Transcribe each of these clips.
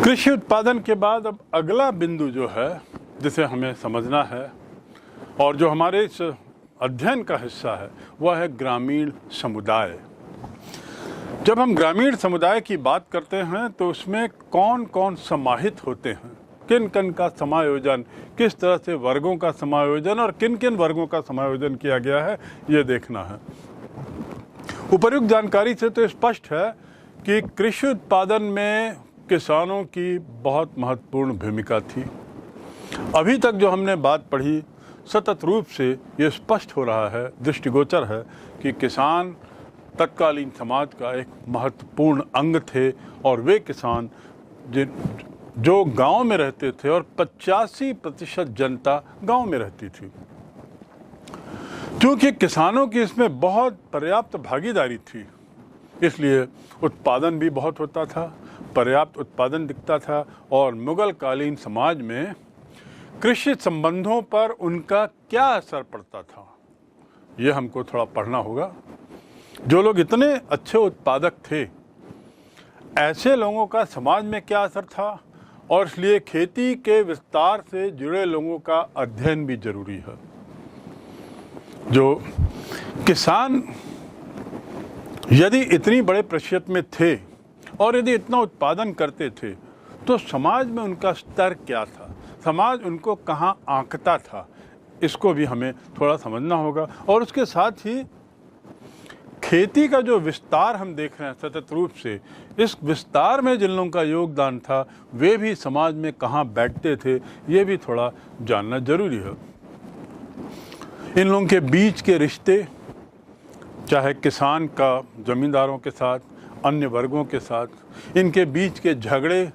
कृषि उत्पादन के बाद अब अगला बिंदु जो है जिसे हमें समझना है और जो हमारे इस अध्ययन का हिस्सा है वह है ग्रामीण समुदाय। जब हम ग्रामीण समुदाय की बात करते हैं तो उसमें कौन कौन समाहित होते हैं, किन किन का समायोजन, किस तरह से वर्गों का समायोजन और किन किन वर्गों का समायोजन किया गया है, ये देखना है। उपर्युक्त जानकारी से तो स्पष्ट है कि कृषि उत्पादन में किसानों की बहुत महत्वपूर्ण भूमिका थी। अभी तक जो हमने बात पढ़ी सतत रूप से ये स्पष्ट हो रहा है, दृष्टिगोचर है कि किसान तत्कालीन समाज का एक महत्वपूर्ण अंग थे और वे किसान जो गांव में रहते थे और 85% जनता गांव में रहती थी। क्योंकि किसानों की इसमें बहुत पर्याप्त भागीदारी थी, इसलिए उत्पादन भी बहुत होता था, पर्याप्त उत्पादन दिखता था और मुगल कालीन समाज में कृषि संबंधों पर उनका क्या असर पड़ता था, ये हमको थोड़ा पढ़ना होगा। जो लोग इतने अच्छे उत्पादक थे, ऐसे लोगों का समाज में क्या असर था और इसलिए खेती के विस्तार से जुड़े लोगों का अध्ययन भी जरूरी है। जो किसान यदि इतनी बड़े प्रतिशत में थे और यदि इतना उत्पादन करते थे तो समाज में उनका स्तर क्या था, समाज उनको कहाँ आंकता था, इसको भी हमें थोड़ा समझना होगा। और उसके साथ ही खेती का जो विस्तार हम देख रहे हैं सतत रूप से, इस विस्तार में जिन लोगों का योगदान था वे भी समाज में कहाँ बैठते थे, ये भी थोड़ा जानना जरूरी है। इन लोगों के बीच के रिश्ते, चाहे किसान का जमींदारों के साथ, अन्य वर्गों के साथ, इनके बीच के झगड़े,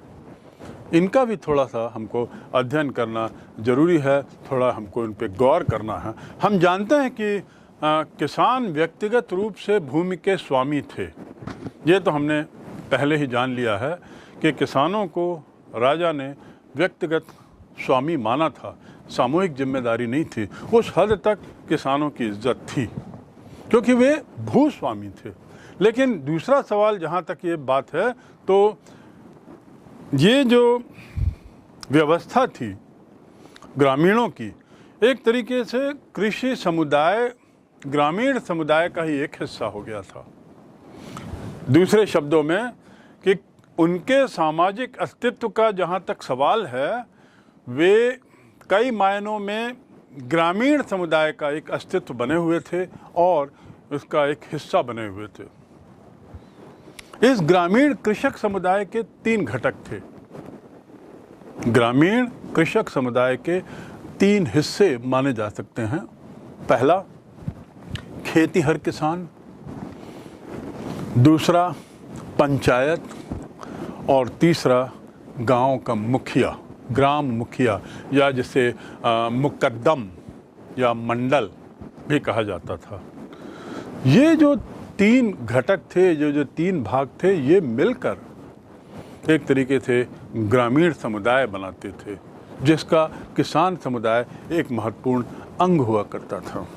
इनका भी थोड़ा सा हमको अध्ययन करना जरूरी है, थोड़ा हमको इन पे गौर करना है। हम जानते हैं कि किसान व्यक्तिगत रूप से भूमि के स्वामी थे, ये तो हमने पहले ही जान लिया है कि किसानों को राजा ने व्यक्तिगत स्वामी माना था, सामूहिक जिम्मेदारी नहीं थी। उस हद तक किसानों की इज्जत थी क्योंकि वे भूस्वामी थे। लेकिन दूसरा सवाल जहाँ तक ये बात है, तो ये जो व्यवस्था थी ग्रामीणों की, एक तरीके से कृषि समुदाय ग्रामीण समुदाय का ही एक हिस्सा हो गया था। दूसरे शब्दों में कि उनके सामाजिक अस्तित्व का जहाँ तक सवाल है, वे कई मायनों में ग्रामीण समुदाय का एक अस्तित्व बने हुए थे और उसका एक हिस्सा बने हुए थे। इस ग्रामीण कृषक समुदाय के 3 घटक थे। ग्रामीण कृषक समुदाय के 3 हिस्से माने जा सकते हैं। पहला, खेतीहर किसान, दूसरा पंचायत और तीसरा गांव का मुखिया, ग्राम मुखिया, या जिसे मुकद्दम या मंडल भी कहा जाता था। ये जो 3 घटक थे, जो 3 भाग थे, ये मिलकर एक तरीके से ग्रामीण समुदाय बनाते थे, जिसका किसान समुदाय एक महत्वपूर्ण अंग हुआ करता था।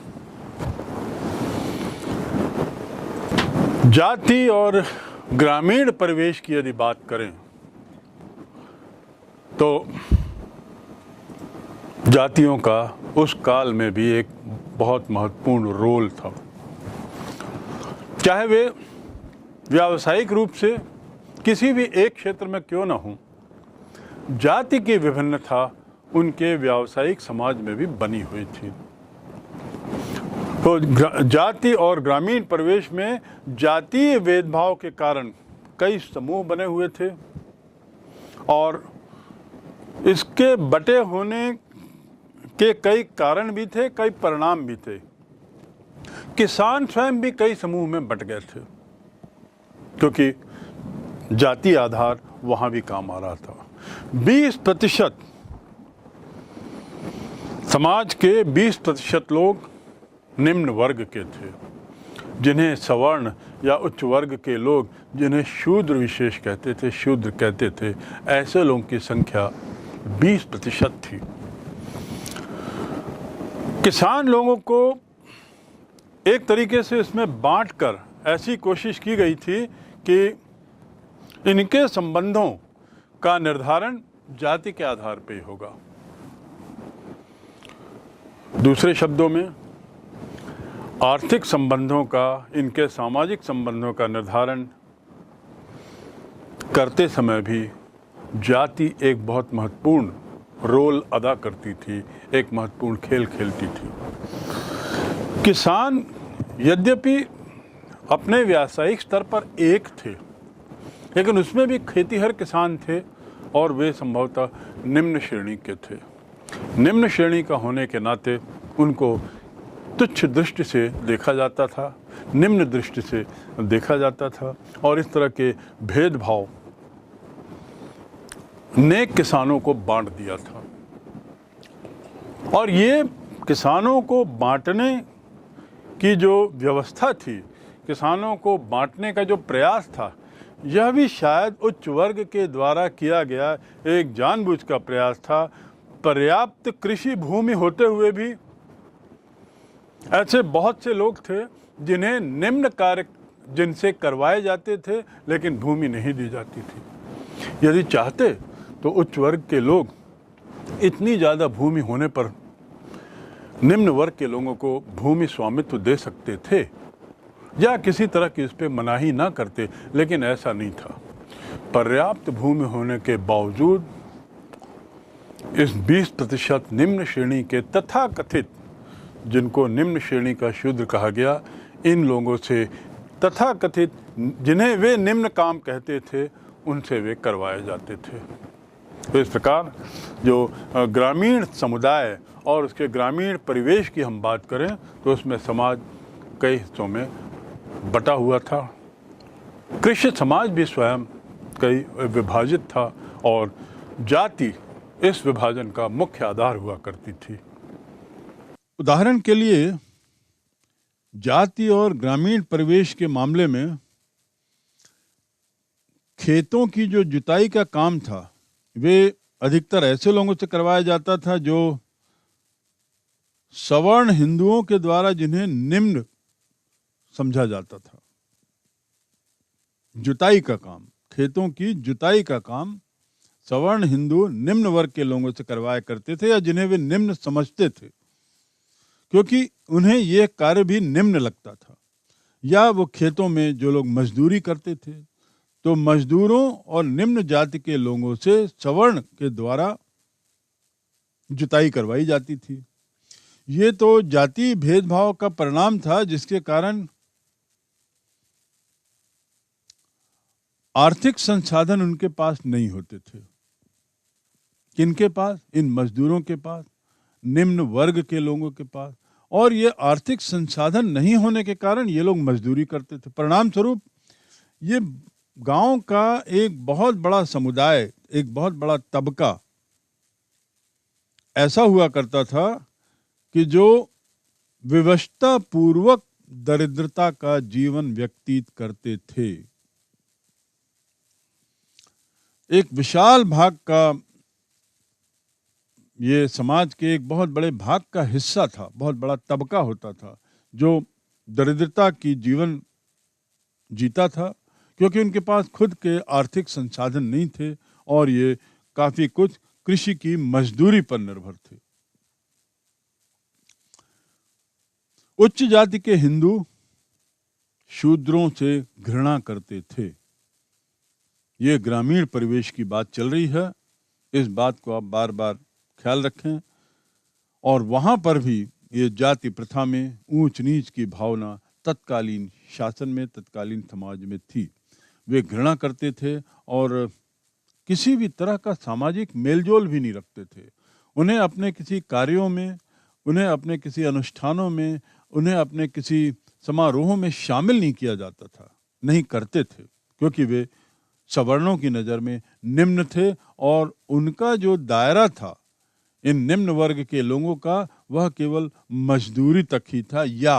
जाति और ग्रामीण परिवेश की यदि बात करें तो जातियों का उस काल में भी एक बहुत महत्वपूर्ण रोल था। चाहे वे व्यावसायिक रूप से किसी भी एक क्षेत्र में क्यों न हो, जाति की विभिन्नता उनके व्यावसायिक समाज में भी बनी हुई थी। तो जाति और ग्रामीण परिवेश में जातीय भेदभाव के कारण कई समूह बने हुए थे और इसके बटे होने के कई कारण भी थे, कई परिणाम भी थे। किसान स्वयं भी कई समूह में बट गए थे क्योंकि जाति आधार वहां भी काम आ रहा था। 20% समाज के 20% लोग निम्न वर्ग के थे, जिन्हें सवर्ण या उच्च वर्ग के लोग, जिन्हें शूद्र विशेष कहते थे, शूद्र कहते थे, ऐसे लोगों की संख्या 20% थी। किसान लोगों को एक तरीके से इसमें बांटकर ऐसी कोशिश की गई थी कि इनके संबंधों का निर्धारण जाति के आधार पर ही होगा। दूसरे शब्दों में, आर्थिक संबंधों का, इनके सामाजिक संबंधों का निर्धारण करते समय भी जाति एक बहुत महत्वपूर्ण रोल अदा करती थी, एक महत्वपूर्ण खेल खेलती थी। किसान यद्यपि अपने व्यावसायिक स्तर पर एक थे, लेकिन उसमें भी खेतीहर किसान थे और वे संभवतः निम्न श्रेणी के थे। निम्न श्रेणी का होने के नाते उनको तुच्छ दृष्टि से देखा जाता था, निम्न दृष्टि से देखा जाता था, और इस तरह के भेदभाव ने किसानों को बांट दिया था। और ये किसानों को बांटने की जो व्यवस्था थी, किसानों को बांटने का जो प्रयास था, यह भी शायद उच्च वर्ग के द्वारा किया गया एक जानबूझ का प्रयास था। पर्याप्त कृषि भूमि होते हुए भी ऐसे बहुत से लोग थे जिन्हें निम्न कार्य जिनसे करवाए जाते थे, लेकिन भूमि नहीं दी जाती थी। यदि चाहते तो उच्च वर्ग के लोग इतनी ज़्यादा भूमि होने पर निम्न वर्ग के लोगों को भूमि स्वामित्व दे सकते थे या किसी तरह की इस पर मनाही ना करते, लेकिन ऐसा नहीं था। पर्याप्त भूमि होने के बावजूद इस 20% निम्न श्रेणी के तथाकथित, जिनको निम्न श्रेणी का शूद्र कहा गया, इन लोगों से तथाकथित जिन्हें वे निम्न काम कहते थे, उनसे वे करवाए जाते थे। तो इस प्रकार जो ग्रामीण समुदाय और उसके ग्रामीण परिवेश की हम बात करें तो उसमें समाज कई हिस्सों में बटा हुआ था। कृषि समाज भी स्वयं कई विभाजित था और जाति इस विभाजन का मुख्य आधार हुआ करती थी। उदाहरण के लिए, जाति और ग्रामीण परिवेश के मामले में खेतों की जो जुताई का काम था, वे अधिकतर ऐसे लोगों से करवाया जाता था जो सवर्ण हिंदुओं के द्वारा जिन्हें निम्न समझा जाता था। जुताई का काम, खेतों की जुताई का काम सवर्ण हिंदू निम्न वर्ग के लोगों से करवाया करते थे, या जिन्हें वे निम्न समझते थे, क्योंकि उन्हें यह कार्य भी निम्न लगता था। या वो खेतों में जो लोग मजदूरी करते थे, तो मजदूरों और निम्न जाति के लोगों से सवर्ण के द्वारा जुताई करवाई जाती थी। ये तो जाति भेदभाव का परिणाम था, जिसके कारण आर्थिक संसाधन उनके पास नहीं होते थे। किनके पास? इन मजदूरों के पास, निम्न वर्ग के लोगों के पास। और ये आर्थिक संसाधन नहीं होने के कारण ये लोग मजदूरी करते थे। परिणाम स्वरूप ये गांव का एक बहुत बड़ा समुदाय, एक बहुत बड़ा तबका ऐसा हुआ करता था कि जो विवशता पूर्वक दरिद्रता का जीवन व्यतीत करते थे। एक विशाल भाग का, ये समाज के एक बहुत बड़े भाग का हिस्सा था, बहुत बड़ा तबका होता था जो दरिद्रता की जीवन जीता था, क्योंकि उनके पास खुद के आर्थिक संसाधन नहीं थे और ये काफी कुछ कृषि की मजदूरी पर निर्भर थे। उच्च जाति के हिंदू शूद्रों से घृणा करते थे। ये ग्रामीण परिवेश की बात चल रही है, इस बात को आप बार बार ख्याल रखें। और वहां पर भी ये जाति प्रथा में ऊंच नीच की भावना तत्कालीन शासन में, तत्कालीन समाज में थी। वे घृणा करते थे और किसी भी तरह का सामाजिक मेलजोल भी नहीं रखते थे। उन्हें अपने किसी कार्यों में, उन्हें अपने किसी अनुष्ठानों में, उन्हें अपने किसी समारोहों में शामिल नहीं किया जाता था, नहीं करते थे, क्योंकि वे सवर्णों की नज़र में निम्न थे और उनका जो दायरा था इन निम्न वर्ग के लोगों का, वह केवल मजदूरी तक ही था या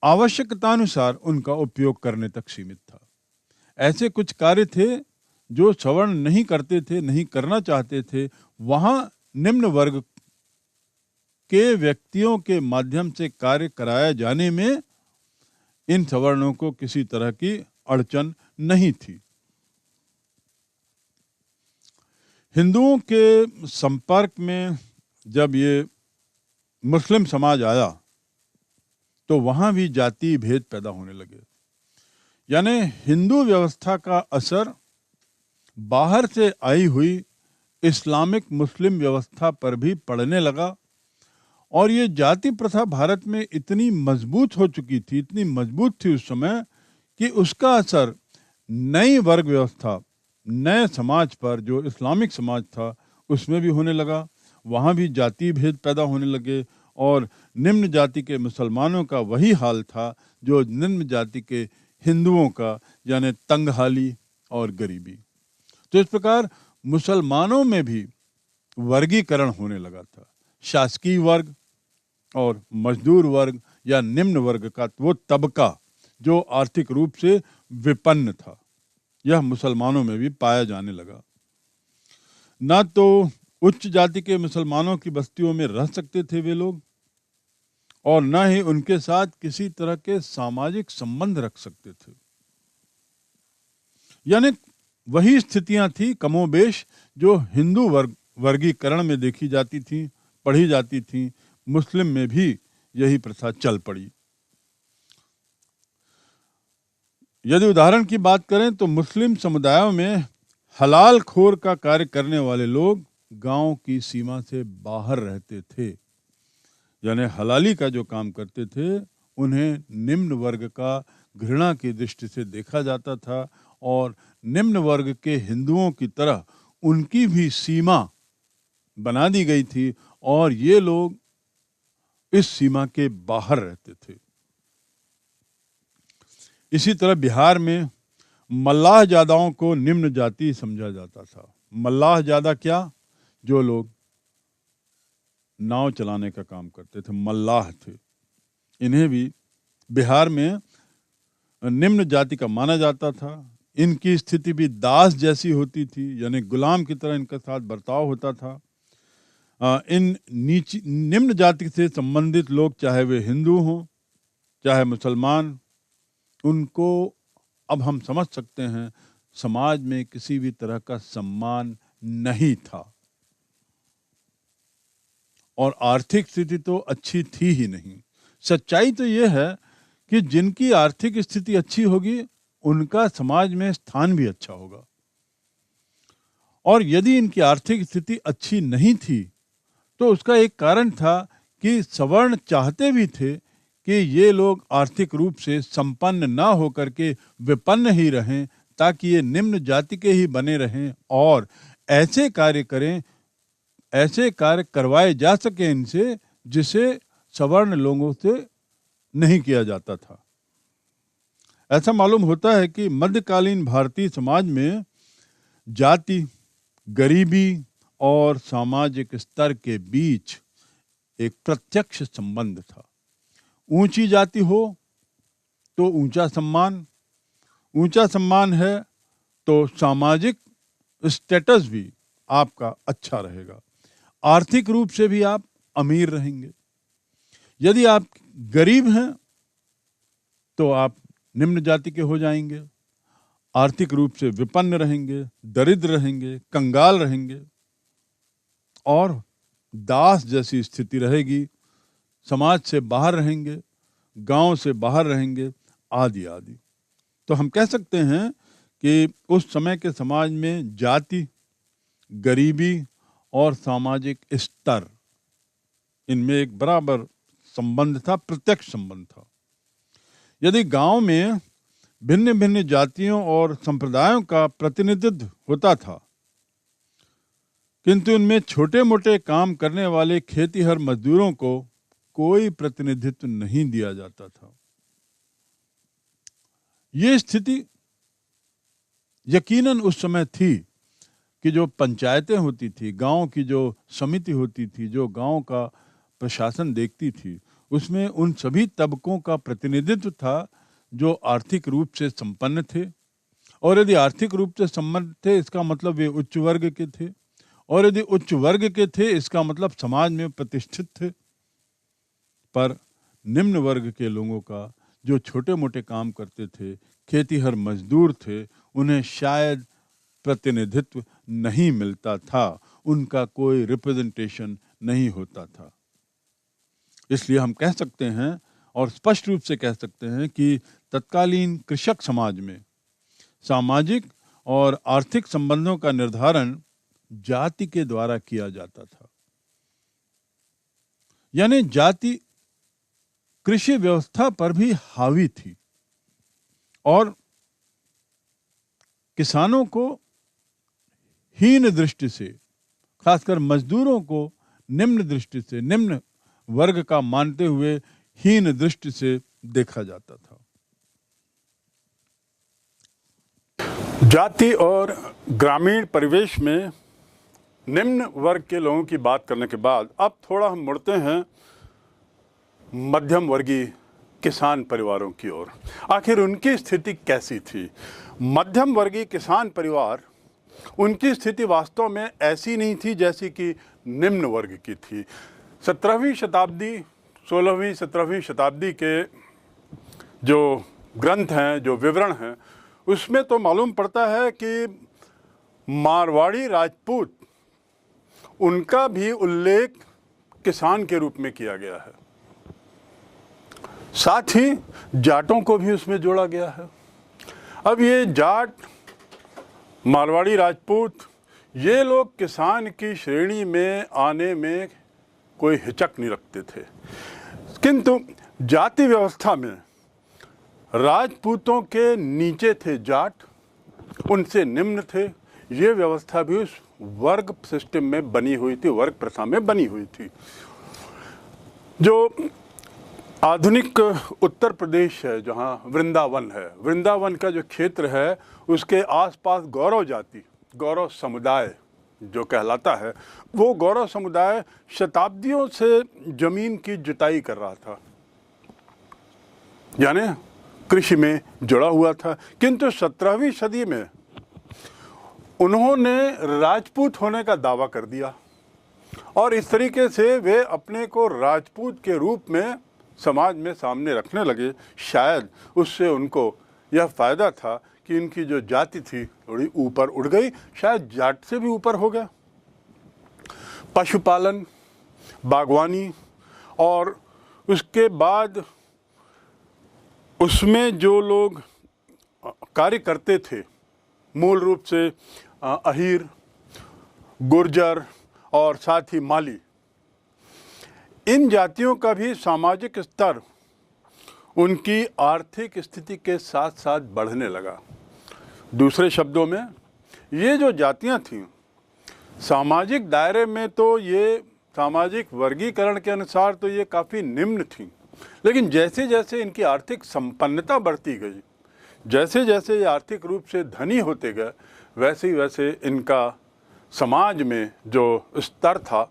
आवश्यकतानुसार उनका उपयोग करने तक सीमित था। ऐसे कुछ कार्य थे जो सवर्ण नहीं करते थे, नहीं करना चाहते थे। वहां निम्न वर्ग के व्यक्तियों के माध्यम से कार्य कराया जाने में इन सवर्णों को किसी तरह की अड़चन नहीं थी। हिंदुओं के संपर्क में जब ये मुस्लिम समाज आया तो वहाँ भी जाति भेद पैदा होने लगे। यानी हिंदू व्यवस्था का असर बाहर से आई हुई इस्लामिक मुस्लिम व्यवस्था पर भी पड़ने लगा और ये जाति प्रथा भारत में इतनी मजबूत हो चुकी थी, इतनी मजबूत थी उस समय कि उसका असर नई वर्ग व्यवस्था, नए समाज पर, जो इस्लामिक समाज था, उसमें भी होने लगा। वहाँ भी जाति भेद पैदा होने लगे और निम्न जाति के मुसलमानों का वही हाल था जो निम्न जाति के हिंदुओं का, यानी तंगहाली और गरीबी। तो इस प्रकार मुसलमानों में भी वर्गीकरण होने लगा था। शासकीय वर्ग और मजदूर वर्ग या निम्न वर्ग का वो तबका जो आर्थिक रूप से विपन्न था, यह मुसलमानों में भी पाया जाने लगा। ना तो उच्च जाति के मुसलमानों की बस्तियों में रह सकते थे वे लोग और न ही उनके साथ किसी तरह के सामाजिक संबंध रख सकते थे। यानी वही स्थितियां थी कमोबेश जो हिंदू वर्गीकरण में देखी जाती थी, पढ़ी जाती थी। मुस्लिम में भी यही प्रथा चल पड़ी। यदि उदाहरण की बात करें तो मुस्लिम समुदायों में हलाल खोर का कार्य करने वाले लोग गांव की सीमा से बाहर रहते थे। यानी हलाली का जो काम करते थे उन्हें निम्न वर्ग का घृणा की दृष्टि से देखा जाता था और निम्न वर्ग के हिंदुओं की तरह उनकी भी सीमा बना दी गई थी और ये लोग इस सीमा के बाहर रहते थे। इसी तरह बिहार में मल्लाह जादाओं को निम्न जाति समझा जाता था। मल्लाह जादा क्या? जो लोग नाव चलाने का काम करते थे, मल्लाह थे। इन्हें भी बिहार में निम्न जाति का माना जाता था। इनकी स्थिति भी दास जैसी होती थी, यानी गुलाम की तरह इनके साथ बर्ताव होता था। इन निम्न जाति से संबंधित लोग, चाहे वे हिंदू हों चाहे मुसलमान, उनको अब हम समझ सकते हैं समाज में किसी भी तरह का सम्मान नहीं था और आर्थिक स्थिति तो अच्छी थी ही नहीं। सच्चाई तो यह है कि जिनकी आर्थिक स्थिति अच्छी होगी उनका समाज में स्थान भी अच्छा होगा और यदि इनकी आर्थिक स्थिति अच्छी नहीं थी तो उसका एक कारण था कि सवर्ण चाहते भी थे कि ये लोग आर्थिक रूप से संपन्न ना होकर के विपन्न ही रहें ताकि ये निम्न जाति के ही बने रहें और ऐसे कार्य करें, ऐसे कार्य करवाए जा सके इनसे जिसे सवर्ण लोगों से नहीं किया जाता था। ऐसा मालूम होता है कि मध्यकालीन भारतीय समाज में जाति, गरीबी और सामाजिक स्तर के बीच एक प्रत्यक्ष संबंध था। ऊंची जाति हो तो ऊंचा सम्मान, ऊंचा सम्मान है तो सामाजिक स्टेटस भी आपका अच्छा रहेगा, आर्थिक रूप से भी आप अमीर रहेंगे। यदि आप गरीब हैं तो आप निम्न जाति के हो जाएंगे, आर्थिक रूप से विपन्न रहेंगे, दरिद्र रहेंगे, कंगाल रहेंगे और दास जैसी स्थिति रहेगी, समाज से बाहर रहेंगे, गांव से बाहर रहेंगे, आदि आदि। तो हम कह सकते हैं कि उस समय के समाज में जाति, गरीबी और सामाजिक स्तर, इनमें एक बराबर संबंध था, प्रत्यक्ष संबंध था। यदि गांव में भिन्न भिन्न जातियों और संप्रदायों का प्रतिनिधित्व होता था किंतु उनमें छोटे मोटे काम करने वाले खेतीहर मजदूरों को कोई प्रतिनिधित्व नहीं दिया जाता था। ये स्थिति यकीनन उस समय थी कि जो पंचायतें होती थी, गांव की जो समिति होती थी, जो गांव का प्रशासन देखती थी, उसमें उन सभी तबकों का प्रतिनिधित्व था जो आर्थिक रूप से संपन्न थे और यदि आर्थिक रूप से संपन्न थे इसका मतलब वे उच्च वर्ग के थे और यदि उच्च वर्ग के थे इसका मतलब समाज में प्रतिष्ठित थे। पर निम्न वर्ग के लोगों का जो छोटे मोटे काम करते थे, खेतीहर मजदूर थे, उन्हें शायद प्रतिनिधित्व नहीं मिलता था, उनका कोई रिप्रेजेंटेशन नहीं होता था। इसलिए हम कह सकते हैं और स्पष्ट रूप से कह सकते हैं कि तत्कालीन कृषक समाज में सामाजिक और आर्थिक संबंधों का निर्धारण जाति के द्वारा किया जाता था। यानी जाति कृषि व्यवस्था पर भी हावी थी और किसानों को हीन दृष्टि से, खासकर मजदूरों को निम्न दृष्टि से, निम्न वर्ग का मानते हुए हीन दृष्टि से देखा जाता था। जाति और ग्रामीण परिवेश में निम्न वर्ग के लोगों की बात करने के बाद अब थोड़ा हम मुड़ते हैं मध्यम वर्गीय किसान परिवारों की ओर। आखिर उनकी स्थिति कैसी थी? मध्यम वर्गीय किसान परिवार, उनकी स्थिति वास्तव में ऐसी नहीं थी जैसी कि निम्न वर्ग की थी। 17वीं शताब्दी, 16वीं 17वीं शताब्दी के जो ग्रंथ हैं, जो विवरण हैं, उसमें तो मालूम पड़ता है कि मारवाड़ी राजपूत, उनका भी उल्लेख किसान के रूप में किया गया है। साथ ही जाटों को भी उसमें जोड़ा गया है। अब ये जाट, मारवाड़ी राजपूत, ये लोग किसान की श्रेणी में आने में कोई हिचक नहीं रखते थे, किंतु जाति व्यवस्था में राजपूतों के नीचे थे जाट, उनसे निम्न थे। ये व्यवस्था भी उस वर्ग सिस्टम में बनी हुई थी, वर्ग प्रथा में बनी हुई थी। जो आधुनिक उत्तर प्रदेश है, जहाँ वृंदावन है, वृंदावन का जो क्षेत्र है, उसके आसपास गौरव जाति, गौरव समुदाय जो कहलाता है, वो गौरव समुदाय शताब्दियों से जमीन की जुताई कर रहा था, यानी कृषि में जुड़ा हुआ था। किंतु 17वीं सदी में उन्होंने राजपूत होने का दावा कर दिया और इस तरीके से वे अपने को राजपूत के रूप में समाज में सामने रखने लगे। शायद उससे उनको यह फायदा था कि इनकी जो जाति थी थोड़ी ऊपर उठ गई, शायद जाट से भी ऊपर हो गया। पशुपालन, बागवानी और उसके बाद उसमें जो लोग कार्य करते थे, मूल रूप से अहीर, गुर्जर और साथ ही माली, इन जातियों का भी सामाजिक स्तर उनकी आर्थिक स्थिति के साथ साथ बढ़ने लगा। दूसरे शब्दों में, ये जो जातियां थीं, सामाजिक दायरे में तो ये सामाजिक वर्गीकरण के अनुसार तो ये काफ़ी निम्न थीं, लेकिन जैसे जैसे इनकी आर्थिक संपन्नता बढ़ती गई, जैसे जैसे ये आर्थिक रूप से धनी होते गए, वैसे ही वैसे इनका समाज में जो स्तर था,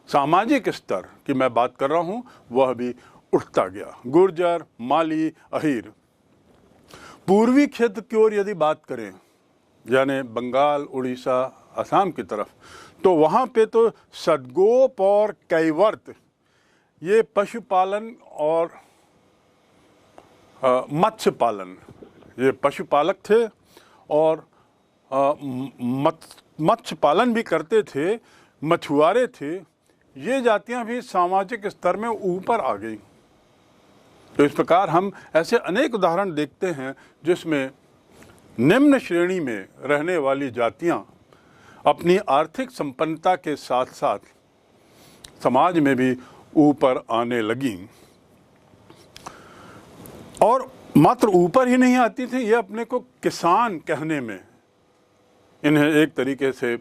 सामाजिक स्तर की मैं बात कर रहा हूँ, वह भी उठता गया। गुर्जर, माली, अहीर। पूर्वी क्षेत्र की ओर यदि बात करें, यानी बंगाल, उड़ीसा, असम की तरफ, तो वहाँ पे तो सदगोप और कैवर्त, ये पशुपालन और मत्स्य पालन, ये पशुपालक थे और मत्स्य पालन भी करते थे, मछुआरे थे। ये जातियां भी सामाजिक स्तर में ऊपर आ गई। तो इस प्रकार हम ऐसे अनेक उदाहरण देखते हैं जिसमें निम्न श्रेणी में रहने वाली जातियां अपनी आर्थिक संपन्नता के साथ साथ समाज में भी ऊपर आने लगी। और मात्र ऊपर ही नहीं आती थी, ये अपने को किसान कहने में इन्हें एक तरीके से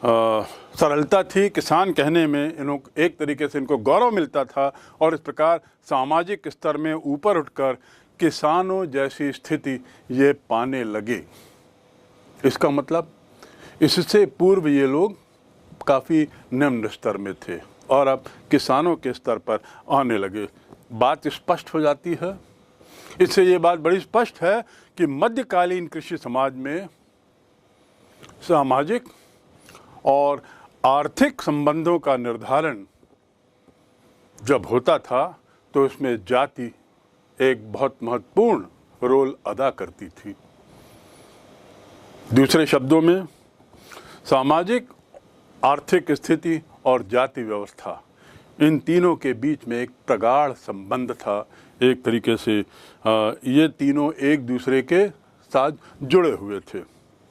सरलता थी। किसान कहने में इन्हों एक तरीके से इनको गौरव मिलता था और इस प्रकार सामाजिक स्तर में ऊपर उठकर किसानों जैसी स्थिति ये पाने लगे। इसका मतलब इससे पूर्व ये लोग काफ़ी निम्न स्तर में थे और अब किसानों के स्तर पर आने लगे। बात स्पष्ट हो जाती है। इससे ये बात बड़ी स्पष्ट है कि मध्यकालीन कृषि समाज में सामाजिक और आर्थिक संबंधों का निर्धारण जब होता था तो उसमें जाति एक बहुत महत्वपूर्ण रोल अदा करती थी। दूसरे शब्दों में सामाजिक, आर्थिक स्थिति और जाति व्यवस्था, इन तीनों के बीच में एक प्रगाढ़ संबंध था। एक तरीके से ये तीनों एक दूसरे के साथ जुड़े हुए थे।